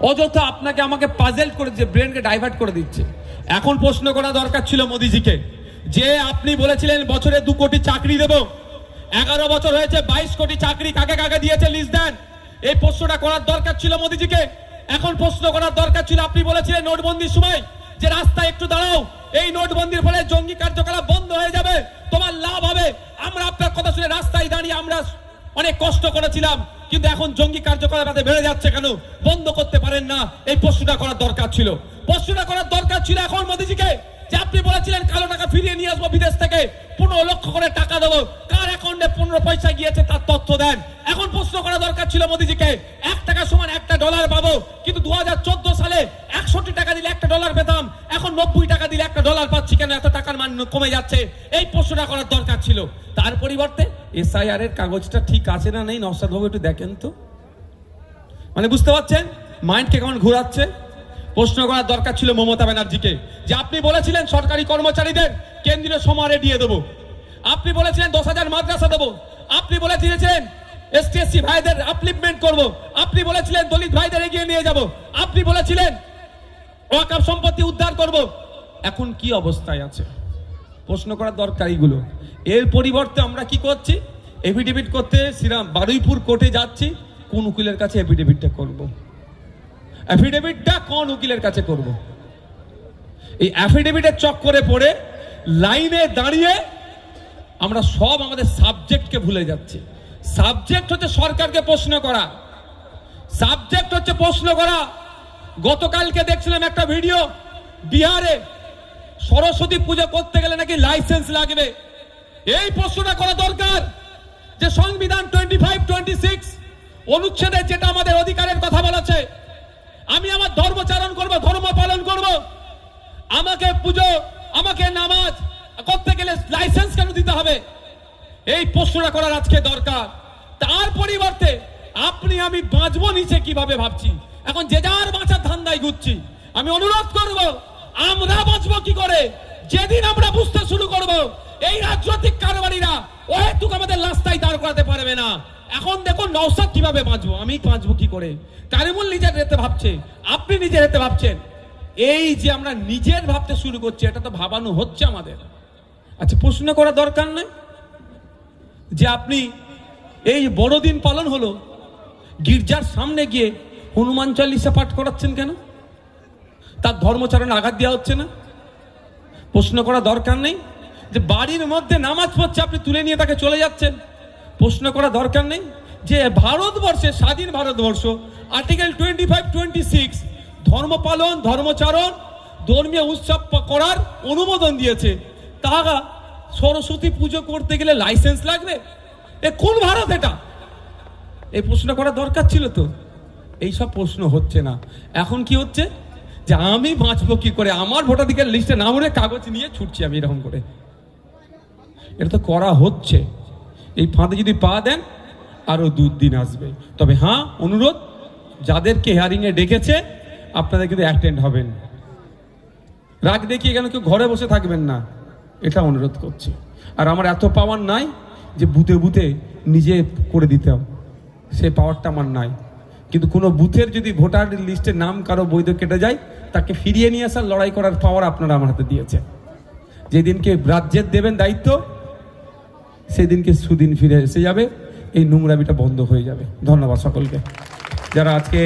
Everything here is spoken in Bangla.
অযথা আপনাকে আমাকে পাজেল করে দিচ্ছে, ব্রেনকে ডাইভার্ট করে দিচ্ছে। এখন প্রশ্ন করা দরকার ছিল মোদিজিকে, যে আপনি বলেছিলেন বছরে 2 কোটি চাকরি দেব, 11 বছর হয়েছে, 22 কোটি চাকরি কাকে কাকে দিয়েছে লিস্ট দেন। এই প্রশ্নটা করার দরকার ছিল মোদিজিকে। এখন প্রশ্ন করার দরকার ছিল, আপনি বলেছিলেন নোটবন্দির সময় যে রাস্তায় একটু দাঁড়াও, এই নোটবন্দির ফলে জঙ্গি কার্যকলাপ বন্ধ হয়ে যাবে, তোমার লাভ হবে। আমরা আপনার কথা শুনে রাস্তায় দাঁড়িয়ে আমরা অনেক কষ্ট করেছিলাম, কিন্তু এখন জঙ্গি কার্যকলাপ বেড়ে যাচ্ছে কেন, বন্ধ করতে পারেন না? এই প্রশ্নটা করার দরকার ছিল। প্রশ্নটা করার দরকার ছিল এখন মোদিজিকে, যে আপনি বলেছিলেন কালো টাকা ফিরিয়ে নিয়ে আসবো বিদেশ থেকে, 15 লক্ষ করে টাকা দেবো, কার অ্যাকাউন্টে 15 পয়সা গিয়েছে তার তথ্য দেন। এখন প্রশ্ন করা দরকার ছিল মোদিজিকে, 1 টাকা সমান 1টা ডলার পাবো, কিন্তু 2014 সালে 61 টাকা দিলে 1টা ডলার পেতাম, এখন 90 টাকা দিলে 1টা ডলার পাচ্ছি কেন, এত টাকার মান কমে যাচ্ছে? এই প্রশ্নটা করার দরকার ছিল। তার পরিবর্তে এসআইআর এর কাগজটা ঠিক আছে না নেই নওশাদ বাবু একটু দেখেন তো। মানে বুঝতে পারছেন মাইন্ডকে কেমন ঘোরাচ্ছে? প্রশ্ন করার দরকার ছিল মমতা ব্যানার্জিকে, যে আপনি বলেছিলেন সরকারি কর্মচারীদের কেন্দ্রীয় সমারে দিয়ে দেবো, আপনি বলেছিলেন 10,000 মাদ্রাসা দেবো, আপনি বলেছিলেন এসটি ভাইদের আপলিফমেন্ট করবো, আপনি বলেছিলেন দলিত ভাইদের এগিয়ে নিয়ে যাব, আপনি বলেছিলেন ওয়াকফ সম্পত্তি উদ্ধার করব। এখন কি অবস্থায় আছে? প্রশ্ন করার দরকার এইগুলো। এর পরিবর্তে আমরা কি করছি? এফিডেভিট করতে শ্রীরাম বারুইপুর কোর্টে যাচ্ছি, কোন উকিলের কাছে এফিডেভিটটা করব? এফিডেভিটটা কোন উকিলের কাছে করব? এই এফিডেভিটের চক্করে পড়ে লাইনে দাঁড়িয়ে আমরা সব আমাদের সাবজেক্টকে ভুলে যাচ্ছি। সাবজেক্ট হচ্ছে সরকারকে প্রশ্ন করা, সাবজেক্ট হচ্ছে প্রশ্ন করা। গতকালকে দেখছিলাম একটা ভিডিও, বিহারে সরস্বতী পূজা করতে গেলে নাকি লাইসেন্স লাগবে। এই প্রশ্নটা করা দরকার যে সংবিধান 25-26 অনুচ্ছেদে যেটা আমাদের অধিকারের কথা বলেছে, আমি আমার ধর্মচারণ করব, ধর্ম পালন করব, আমাকে পুজো, আমাকে নামাজ করতে গেলে লাইসেন্স কেন দিতে হবে? এই প্রশ্নটা করার আজকে দরকার। তার পরিবর্তে আপনি আমি বাঁচবো নিচে কিভাবে ভাবছি। এখন যে যার বাঁচার ধান্দায় ঘুরছি। আমি অনুরোধ করব, আমরা বাঁচবো কি করে? যেদিন আমরা বুঝতে শুরু করব এই রাজনৈতিক কারবারিরা ওহেতুক আমাদের রাস্তায় দাঁড় করাতে পারবে না। এখন দেখুন নওশাদ কিভাবে বাঁচবো, আমি বাঁচবো কি করে? কারিমুল নিজের রেতে ভাবছে, আপনি নিজের রেতে ভাবছেন। এই যে আমরা নিজের ভাবতে শুরু করছি, এটা তো ভাবানো হচ্ছে আমাদের। আচ্ছা, প্রশ্ন করা দরকার নেই যে আপনি এই বড়দিন পালন হলো, গির্জার সামনে গিয়ে হনুমান চালিসা পাঠ করাচ্ছেন কেন? তার ধর্মচারণে আঘাত দেওয়া হচ্ছে না? প্রশ্ন করা দরকার নেই যে বাড়ির মধ্যে নামাজ পড়ছে, আপনি তুলে নিয়ে তাকে চলে যাচ্ছেন? প্রশ্ন করা দরকার নেই যে ভারতবর্ষে, স্বাধীন ভারতবর্ষ, আর্টিকেল 25-26 ধর্ম পালন, ধর্মচারণ, ধর্মীয় উৎসব করার অনুমোদন দিয়েছে, তারা সরস্বতী পুজো করতে গেলে লাইসেন্স লাগবে? এ কোন ভারত এটা? এই প্রশ্ন করা দরকার ছিল তো। এই সব প্রশ্ন হচ্ছে না। এখন কি হচ্ছে যে আমি বাঁচবো কি করে, আমার ভোটাধিকার লিস্টে নাম উঠে কাগজ নিয়ে ছুটছি আমি এরকম করে। এটা তো করা হচ্ছে। এই ফাঁদে যদি পা দেন আরো দুদিন আসবে। তবে হ্যাঁ, অনুরোধ, যাদেরকে হিয়ারিং এ ডেকেছে আপনাদের কিন্তু অ্যাটেন্ড হবেন। রাগ দেখিয়ে কেন কেউ ঘরে বসে থাকবেন না, এটা অনুরোধ করছি। আর আমার এত পাওয়ার নাই যে বুথে বুথে নিজে করে দিতাম, সে পাওয়ারটা আমার নাই। কিন্তু কোনো বুথের যদি ভোটার লিস্টের নাম কারো বৈধ কেটে যায়, তাকে ফিরিয়ে নিয়ে আসার লড়াই করার পাওয়ার আপনারা আমার হাতে দিয়েছে। যেদিনকে রাজ্যের দেবেন দায়িত্ব, সেদিনকে সুদিন ফিরে এসে যাবে, এই নোংরামিটা বন্ধ হয়ে যাবে। ধন্যবাদ সকলকে যারা আজকে